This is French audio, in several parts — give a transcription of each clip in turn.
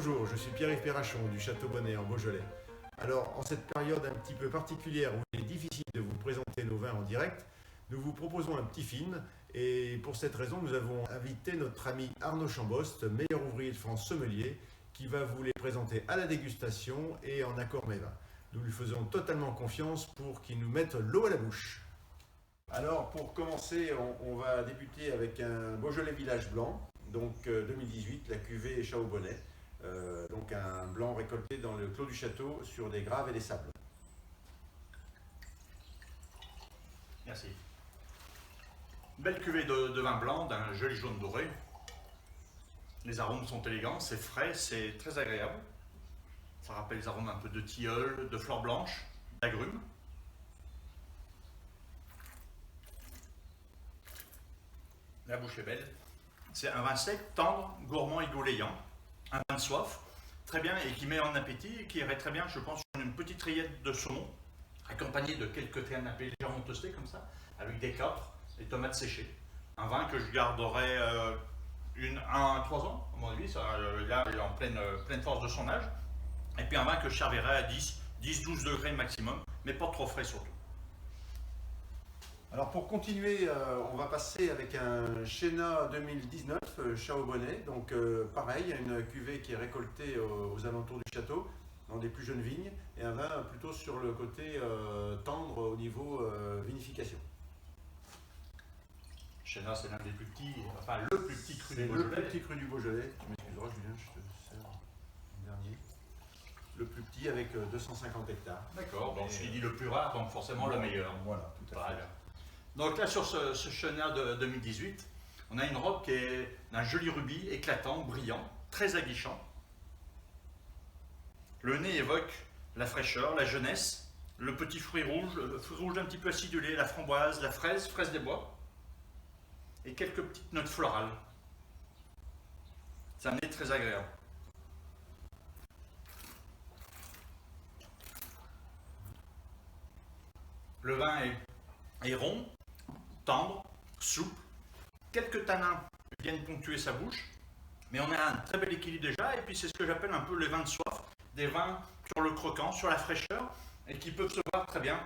Bonjour, je suis Pierre-Yves Perrachon du Château Bonnet en Beaujolais. Alors, en cette période un petit peu particulière où il est difficile de vous présenter nos vins en direct, nous vous proposons un petit film et pour cette raison, nous avons invité notre ami Arnaud Chambost, meilleur ouvrier de France sommelier, qui va vous les présenter à la dégustation et en accord mets vins. Nous lui faisons totalement confiance pour qu'il nous mette l'eau à la bouche. Alors, pour commencer, on va débuter avec un Beaujolais Village Blanc, donc 2018, la cuvée Château Bonnet. Donc un blanc récolté dans le clos du château sur des graves et des sables. Merci. Belle cuvée de vin blanc d'un joli jaune doré. Les arômes sont élégants, c'est frais, c'est très agréable. Ça rappelle les arômes un peu de tilleul, de fleurs blanches, d'agrumes. La bouche est belle. C'est un vin sec, tendre, gourmand et gauléant. Un vin de soif, très bien, et qui met en appétit, et qui irait très bien, je pense, sur une petite rillette de saumon, accompagnée de quelques canapés légèrement toastés comme ça, avec des capres et tomates séchées. Un vin que je garderai 1 à 3 ans, à mon avis, là il est en pleine force de son âge. Et puis un vin que je servirai à 10-12 degrés maximum, mais pas trop frais surtout. Alors pour continuer, on va passer avec un Chenin 2019 Château Bonnet. Donc pareil, une cuvée qui est récoltée aux alentours du château, dans des plus jeunes vignes, et un vin plutôt sur le côté tendre au niveau vinification. Chenin, c'est l'un des plus petits, enfin le plus petit cru du Beaujolais. Le plus petit cru du Beaujolais. Tu m'excuseras Julien, je te sers le dernier. Le plus petit avec 250 hectares. D'accord, donc ce qui dit le plus rare, donc forcément le meilleur. Voilà, tout à fait. Donc là, sur ce Chenin de 2018, on a une robe qui est d'un joli rubis, éclatant, brillant, très aguichant. Le nez évoque la fraîcheur, la jeunesse, le petit fruit rouge un petit peu acidulé, la framboise, la fraise des bois, et quelques petites notes florales. C'est un nez très agréable. Le vin est rond, tendre, souple. Quelques tanins viennent ponctuer sa bouche, mais on a un très bel équilibre déjà, et puis c'est ce que j'appelle un peu les vins de soif, des vins sur le croquant, sur la fraîcheur, et qui peuvent se voir très bien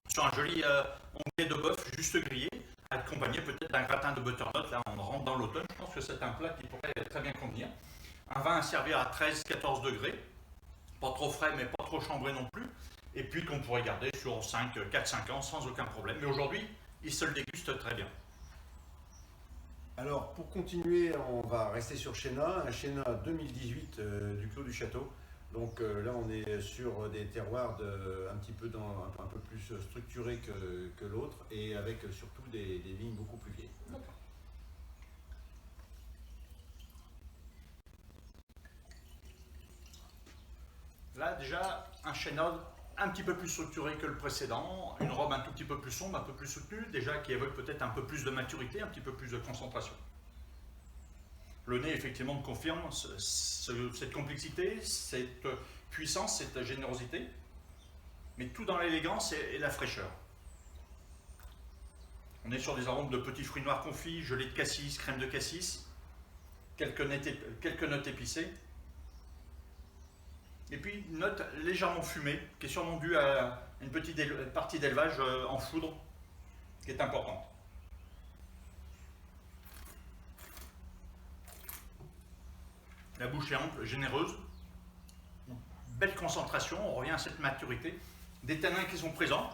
sur un joli onglet de bœuf juste grillé, accompagné peut-être d'un gratin de butternut. Là on rentre dans l'automne, je pense que c'est un plat qui pourrait très bien convenir. Un vin à servir à 13-14 degrés, pas trop frais mais pas trop chambré non plus, et puis qu'on pourrait garder sur 4-5 ans sans aucun problème. Mais aujourd'hui, il se le déguste très bien. Alors pour continuer, on va rester sur Chenin, un Chenin 2018 du Clos du Château. Donc là on est sur des terroirs un petit peu un peu plus structurés que l'autre et avec surtout des vignes beaucoup plus vieilles. Là déjà un Chenin un petit peu plus structuré que le précédent, une robe un tout petit peu plus sombre, un peu plus soutenue, déjà qui évoque peut-être un peu plus de maturité, un petit peu plus de concentration. Le nez effectivement confirme cette complexité, cette puissance, cette générosité, mais tout dans l'élégance et la fraîcheur. On est sur des arômes de petits fruits noirs confits, gelée de cassis, crème de cassis, quelques notes épicées. Et puis une note légèrement fumée, qui est sûrement due à une petite partie d'élevage en foudre, qui est importante. La bouche est ample, généreuse, belle concentration, on revient à cette maturité. Des tanins qui sont présents,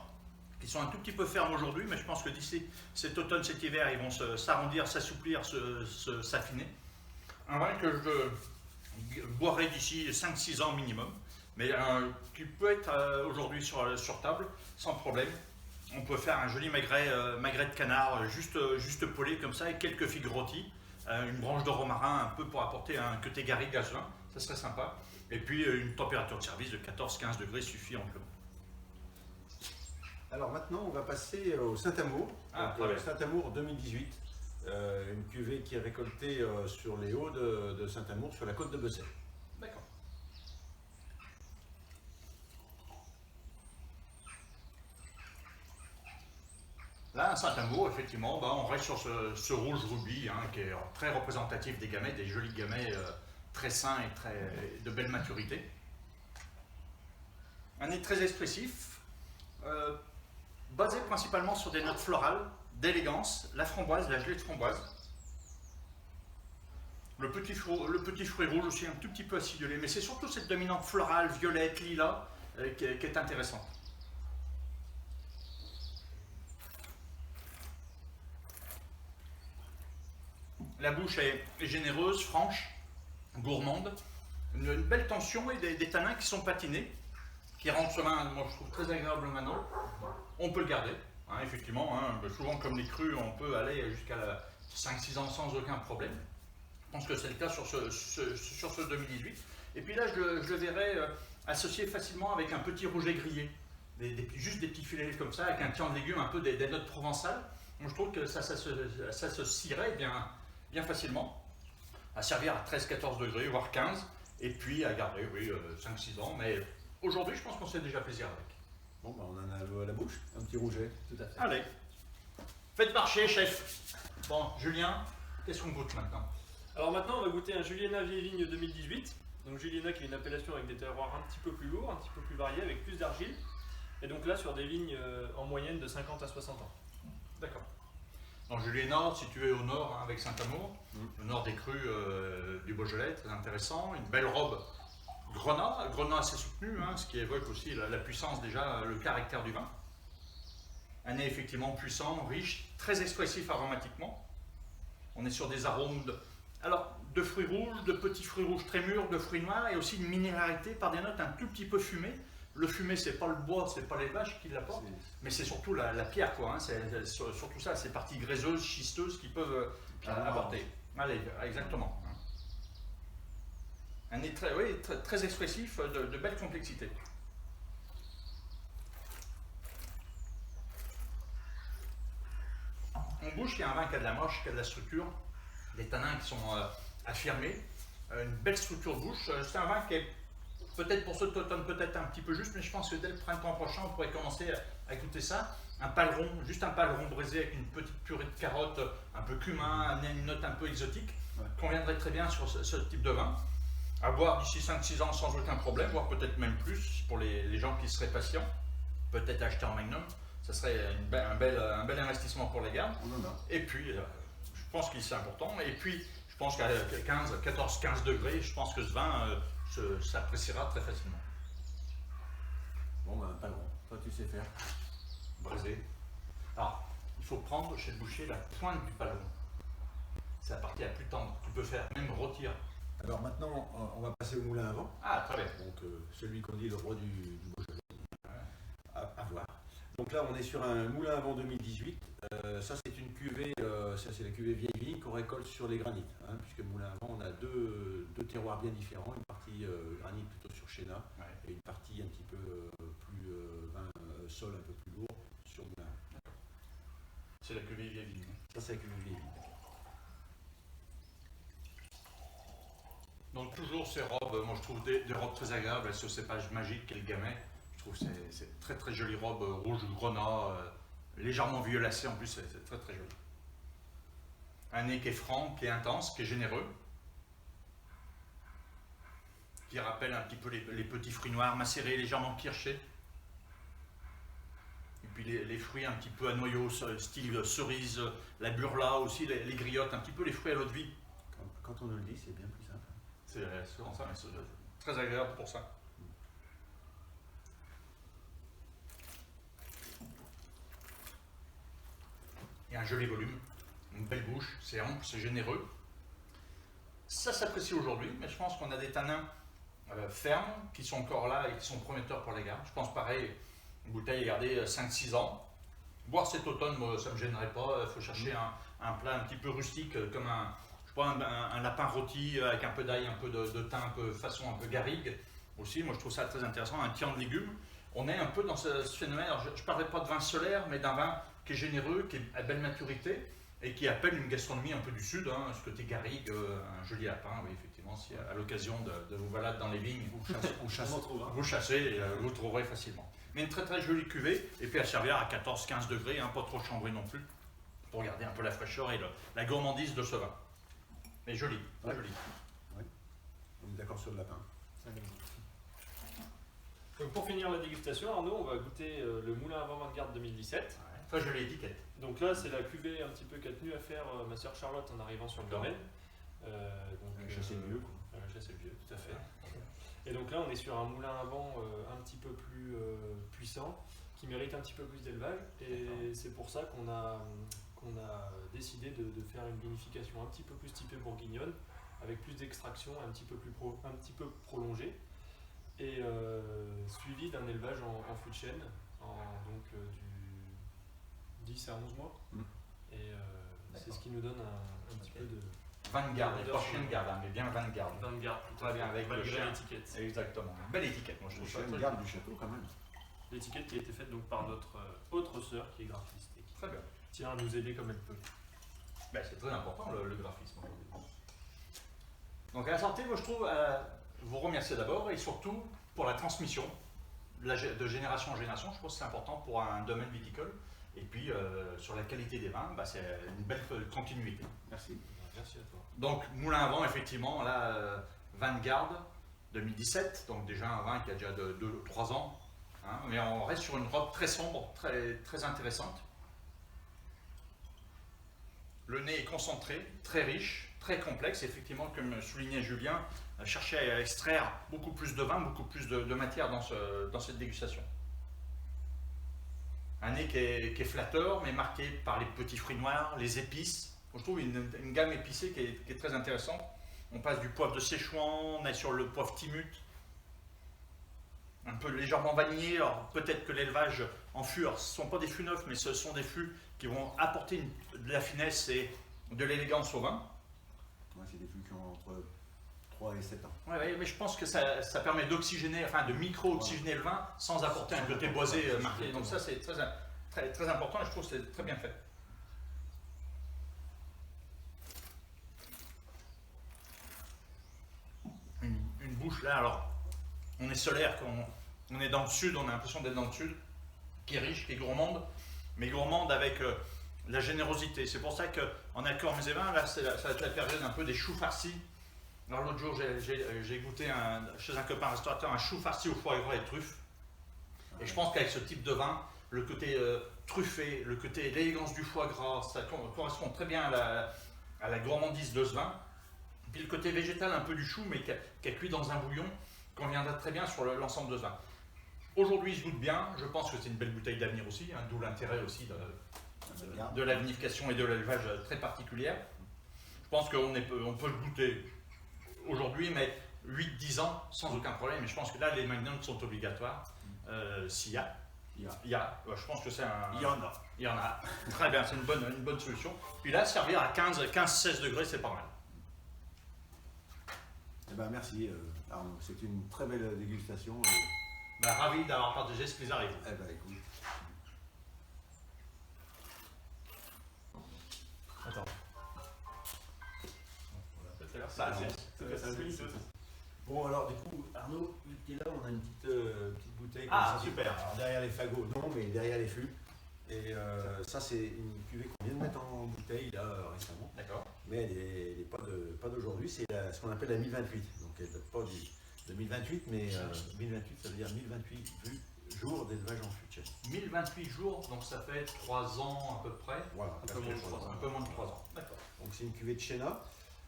qui sont un tout petit peu fermes aujourd'hui, mais je pense que d'ici cet automne, cet hiver, ils vont s'arrondir, s'assouplir, s'affiner. Un vin que je boirai d'ici 5-6 ans minimum, mais qui peut être aujourd'hui sur table sans problème. On peut faire un joli magret de canard juste pelé comme ça, avec quelques figues rôties, une branche de romarin un peu pour apporter un côté garrigue à ce vin, ça serait sympa. Et puis une température de service de 14-15 degrés suffit amplement. Alors maintenant on va passer au Saint-Amour, Saint-Amour 2018. Une cuvée qui est récoltée sur les hauts de Saint-Amour, sur la côte de Bessay. D'accord. Là, un Saint-Amour, effectivement, on reste sur ce rouge rubis qui est très représentatif des gamets, des jolis gamets très sain et de belle maturité. Un nez très expressif, basé principalement sur des notes florales, d'élégance, la framboise, la gelée de framboise. Le petit fruit rouge aussi un tout petit peu acidulé, mais c'est surtout cette dominante florale, violette, lilas, qui est intéressante. La bouche est généreuse, franche, gourmande, une belle tension et des tanins qui sont patinés, qui rendent ce vin, moi je trouve très agréable maintenant. On peut le garder, hein, effectivement, hein, souvent comme les crus, on peut aller jusqu'à 5-6 ans sans aucun problème. Je pense que c'est le cas sur ce 2018. Et puis là, je le verrais associé facilement avec un petit rouget grillé, juste des petits filets comme ça, avec un tian de légumes, un peu des notes provençales. Moi, je trouve que ça se scierait bien facilement, à servir à 13-14 degrés, voire 15, et puis à garder, oui, 5-6 ans. Mais aujourd'hui, je pense qu'on se fait déjà plaisir avec. Bon, bah, on en a l'eau à la bouche, un petit rouget. Tout à fait. Allez, faites marcher, chef. Bon, Julien, qu'est-ce qu'on goûte maintenant? Alors maintenant, on va goûter un Juliena Vieille Vigne 2018. Donc Juliena qui est une appellation avec des terroirs un petit peu plus lourds, un petit peu plus variés, avec plus d'argile. Et donc là, sur des vignes en moyenne de 50 à 60 ans. D'accord. Donc Juliena, située au nord, hein, avec Saint-Amour, au nord des crus du Beaujolais, très intéressant. Une belle robe grenat assez soutenu, hein, ce qui évoque aussi la puissance, déjà le caractère du vin. Un nez effectivement puissant, riche, très expressif aromatiquement. On est sur des arômes de fruits rouges, de petits fruits rouges très mûrs, de fruits noirs, et aussi une minéralité par des notes un tout petit peu fumées. Le fumé, c'est pas le bois, c'est pas les vaches qui l'apportent, mais c'est surtout la pierre, quoi. Hein. C'est surtout ça, ces parties graisseuses, schisteuses qui peuvent apporter. Allez, exactement. Un nez très expressif, de belle complexité. En bouche, il y a un vin qui a de la moche, qui a de la structure, des tanins qui sont affirmés, une belle structure de bouche. C'est un vin qui est peut-être pour cet automne, peut-être un petit peu juste, mais je pense que dès le printemps prochain, on pourrait commencer à goûter ça. Un paleron, juste un paleron braisé avec une petite purée de carottes, un peu cumin, une note un peu exotique, conviendrait très bien sur ce type de vin. À boire d'ici 5-6 ans sans aucun problème, voire peut-être même plus pour les gens qui seraient patients. Peut-être acheter en magnum, ça serait un bel investissement pour les gars. Et puis, je pense que c'est important. Et puis, je pense qu'à 14-15 degrés, je pense que ce vin s'appréciera très facilement. Bon, ben, pas long. Toi, tu sais faire. Braisé. Alors, il faut prendre chez le boucher la pointe du paleron. C'est la partie la plus tendre. Tu peux faire même rôtir. Alors maintenant, on va passer au moulin à vent. Ah, très bien. Donc, celui qu'on dit le roi du Beaujolais. À voir. Donc là, on est sur un moulin à vent 2018. Ça, c'est une cuvée, ça c'est la cuvée vieille vigne qu'on récolte sur les granites. Hein, puisque moulin à vent, on a deux terroirs bien différents. Une partie granit plutôt sur Chéna et une partie un petit peu plus vin sol un peu plus lourd sur moulin. C'est la cuvée vieille vigne. Ça, c'est la cuvée vieille vigne. Donc toujours ces robes, moi je trouve des robes très agréables, ce cépage magique qu'est le gamay. Je trouve que c'est très très jolie robe rouge grenat, légèrement violacée en plus, c'est très très joli. Un nez qui est franc, qui est intense, qui est généreux, qui rappelle un petit peu les petits fruits noirs macérés, légèrement kirschés. Et puis les fruits un petit peu à noyaux, style cerise, la burla aussi, les griottes, un petit peu les fruits à l'eau de vie. Quand on nous le dit, c'est bien plus simple. C'est souvent ça, mais c'est très agréable pour ça. Il y a un joli volume, une belle bouche, c'est ample, c'est généreux. Ça s'apprécie aujourd'hui, mais je pense qu'on a des tanins fermes qui sont encore là et qui sont prometteurs pour les gars. Je pense pareil, une bouteille est gardée 5-6 ans. Boire cet automne, moi, ça ne me gênerait pas. Il faut chercher un plat un petit peu rustique, comme un lapin rôti avec un peu d'ail, un peu de thym, façon un peu garrigue. Aussi, moi je trouve ça très intéressant, un tian de légumes. On est un peu dans ce phénomène, alors je ne parlerai pas de vin solaire, mais d'un vin qui est généreux, qui est à belle maturité et qui appelle une gastronomie un peu du sud, hein, ce côté garrigue, un joli lapin, oui effectivement, si à l'occasion de vous balader dans les vignes, vous chassez, vous trouverez facilement. Mais une très très jolie cuvée, et puis à servir à 14-15 degrés, hein, pas trop chambré non plus, pour garder un peu la fraîcheur et la gourmandise de ce vin. Mais joli, très joli. Ouais. On est d'accord sur le lapin. Donc pour finir la dégustation, Arnaud, on va goûter le Moulin à vent Vanguard 2017. Ça, je l'ai étiquette. Donc là, c'est la cuvée un petit peu qu'a tenu à faire ma sœur Charlotte en arrivant sur le domaine. Chasser le vieux. Chasser le vieux, tout à fait. Et donc là, on est sur un moulin à vent un petit peu plus puissant, qui mérite un petit peu plus d'élevage. Et c'est pour ça qu'on a décidé de faire une vinification un petit peu plus typée bourguignonne, avec plus d'extraction, un petit peu prolongée, et suivi d'un élevage en fût de chêne, donc du 10 à 11 mois. Et c'est ce qui nous donne un petit peu de... Vanguard, pas chien de garde, mais bien Vanguard. Vanguard, Très bien, avec le chien. l'étiquette. Exactement. Une belle étiquette, moi je trouve ça. Chien de garde du château quand même. L'étiquette qui a été faite donc par notre autre sœur qui est graphiste et qui Très bien. tient à nous aider comme elle peut. Ben, c'est très important le graphisme. Donc à la santé, moi je trouve, vous remercier d'abord et surtout pour la transmission de génération en génération. Je pense que c'est important pour un domaine viticole. Et puis sur la qualité des vins, c'est une belle continuité. Merci. Merci à toi. Donc Moulin à vent, effectivement, là, Vanguard 2017, donc déjà un vin qui a déjà 2-3 ans. Hein, mais on reste sur une robe très sombre, très intéressante. Le nez est concentré, très riche, très complexe. Effectivement, comme soulignait Julien, chercher à extraire beaucoup plus de vin, beaucoup plus de matière dans cette dégustation. Un nez qui est flatteur, mais marqué par les petits fruits noirs, les épices. Je trouve une gamme épicée qui est très intéressante. On passe du poivre de Séchouan, on est sur le poivre Timut, un peu légèrement vanillé. Alors peut-être que l'élevage en fût, ce ne sont pas des fûts neufs, mais ce sont des fûts qui vont apporter de la finesse et de l'élégance au vin. Ouais, c'est des fûts qui ont entre 3 et 7 ans. Ouais, mais je pense que ça permet d'oxygéner, enfin de micro-oxygéner le vin sans apporter un côté boisé marqué. Donc ça c'est très important et je trouve que c'est très bien fait. Une bouche là, alors on est solaire, on est dans le sud, on a l'impression d'être dans le sud, qui est riche, qui est gourmande, mais gourmande avec la générosité. C'est pour ça qu'en accord mes vins, là ça va être la période un peu des choux farcis. Alors l'autre jour j'ai goûté chez un copain restaurateur un chou farci au foie gras et truffes. Et je pense qu'avec ce type de vin, le côté truffé, le côté l'élégance du foie gras, ça correspond très bien à la gourmandise de ce vin. Puis le côté végétal un peu du chou, mais qui a cuit dans un bouillon, conviendra très bien sur l'ensemble de ce vin. Aujourd'hui, il se goûte bien. Je pense que c'est une belle bouteille d'avenir aussi, hein, d'où l'intérêt aussi de la vinification et de l'élevage très particulière. Je pense qu'on peut le goûter aujourd'hui, mais 8-10 ans sans aucun problème. Et je pense que là, les magnums sont obligatoires. S'il y a. Je pense que c'est un... Il y en a. Il y en a. Très bien, c'est une bonne solution. Puis là, servir à 15-16 degrés, c'est pas mal. Eh ben, merci Arnaud, c'est une très belle dégustation. Ravi d'avoir partagé ce qu'ils arrivent. Eh ben, écoute. Attends. Bon alors du coup Arnaud, vu que tu es là, on a une petite bouteille. Ah, comme ça, super. Alors, derrière les fagots, non, mais derrière les fûts. Et ça c'est une cuvée qu'on vient de mettre en bouteille là récemment. D'accord. Mais elle n'est pas d'aujourd'hui, c'est ce qu'on appelle la 1028. Donc elle ne date pas de 1028, mais 1028 ça veut dire 1028 jours d'élevage en fût de chêne. 1028 jours, donc ça fait 3 ans à peu près. Voilà, Un peu moins de 3 ans. Un peu moins de 3 ans. D'accord. donc c'est une cuvée de Chenin.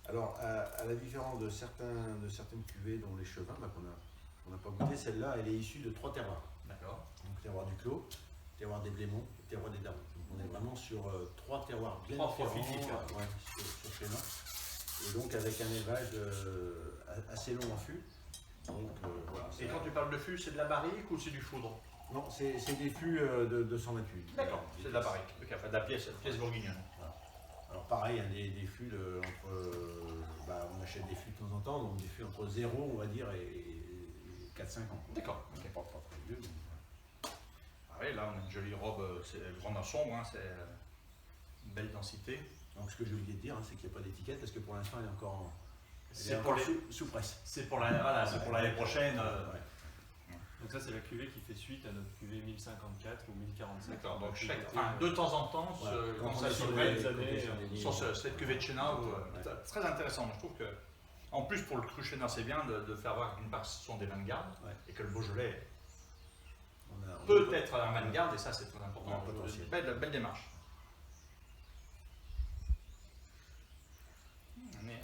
Alors à la différence de certaines cuvées dont les chevins qu'on n'a pas goûté, celle-là elle est issue de 3 terroirs. D'accord. Donc terroir du Clos, terroir des Blémonts et terroir des Darons. Donc on est vraiment sur 3 terroirs bien différents sur Chenin. Et donc avec un élevage assez long en fût. Donc, voilà, Et quand tu parles de fût, c'est de la barrique ou c'est du foudre? Non, c'est des fûts de 228. D'accord, c'est de la barrique, enfin de la pièce bourguignonne. Voilà. Alors pareil, il y a des fûts on achète des fûts de temps en temps, donc des fûts entre 0 on va dire et 4-5 ans. D'accord. Donc pas très vieux. Donc, Ah oui, là on a une jolie robe, c'est grandeur sombre, hein, c'est une belle densité. donc ce que j'ai oublié de dire, c'est qu'il n'y a pas d'étiquette parce que pour l'instant elle est encore, C'est pour sous presse. C'est pour l'année prochaine. Ouais. Donc ça c'est la cuvée qui fait suite à notre cuvée 1054 ou 1047. D'accord, donc de temps en temps, quand ça se sur met les années, sur cette cuvée de Chenin, très intéressant. Je trouve que En plus, pour le cru Chenin, c'est bien de faire voir qu'une part ce sont des vins de garde Ouais. et que le Beaujolais On a- peut être un vin de garde et ça, c'est très important. On a un potentiel. Belle démarche.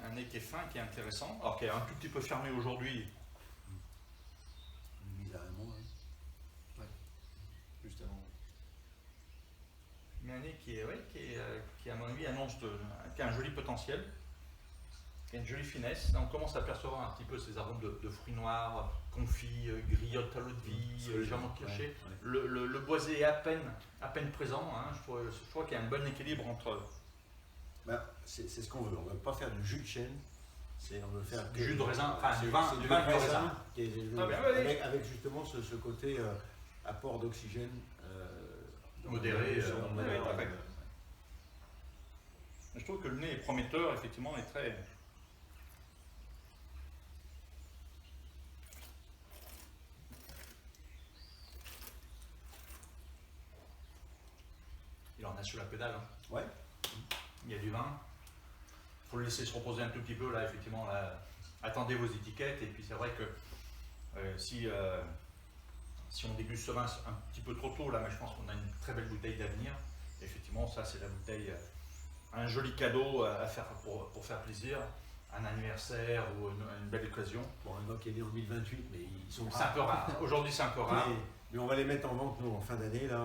Un nez qui est fin, qui est intéressant, alors qui est un tout petit peu fermé aujourd'hui. Bizarrement, hein. Justement. Mais un nez qui à mon avis, qui a un joli potentiel, qui a une jolie finesse. Là, on commence à percevoir un petit peu ces arômes de fruits noirs, confits, griottes à l'eau de vie, légèrement cachés. Ouais, ouais. Le boisé est à peine présent. Hein. Je trouve qu'il y a un bon équilibre entre Bah, c'est ce qu'on veut. On ne veut pas faire du jus de chêne. On veut faire du jus de raisin, enfin c'est- du vin, c'est du vin de raisin. qui est- Ah, bien, oui. avec justement ce côté apport d'oxygène dans Modéré, l'évolution, oui, modéré, tout à fait. ouais. Je trouve que le nez est prometteur, effectivement, est très. Il en a sur la pédale. Hein. Ouais. Il y a du vin. Il faut le laisser se reposer un tout petit peu. Là, effectivement, là, attendez vos étiquettes. Et puis, c'est vrai que si on déguste ce vin un petit peu trop tôt, là, mais je pense qu'on a une très belle bouteille d'avenir. Effectivement, ça, c'est la bouteille, un joli cadeau à faire pour faire plaisir, un anniversaire ou une belle occasion. Bon, un gars qui est né en 2028, mais ils sont C'est un peu rare. Aujourd'hui, c'est un peu rare. Mais on va les mettre en vente, nous, en fin d'année, là.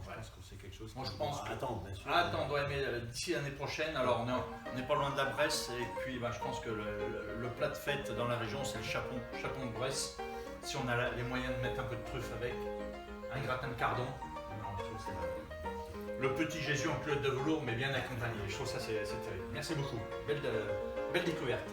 Je Ouais. pense que c'est quelque chose Moi, qu'on je pense va que- attendre, bien sûr. Attends, ouais, mais d'ici l'année prochaine, alors on n'est pas loin de la Bresse, et puis je pense que le plat de fête dans la région, c'est le chapon de Bresse. Si on a les moyens de mettre un peu de truffe avec, un gratin de cardon, non, je trouve que c'est le petit Jésus en culotte de velours, mais bien accompagné. Je trouve ça c'est terrible. Merci beaucoup, belle découverte.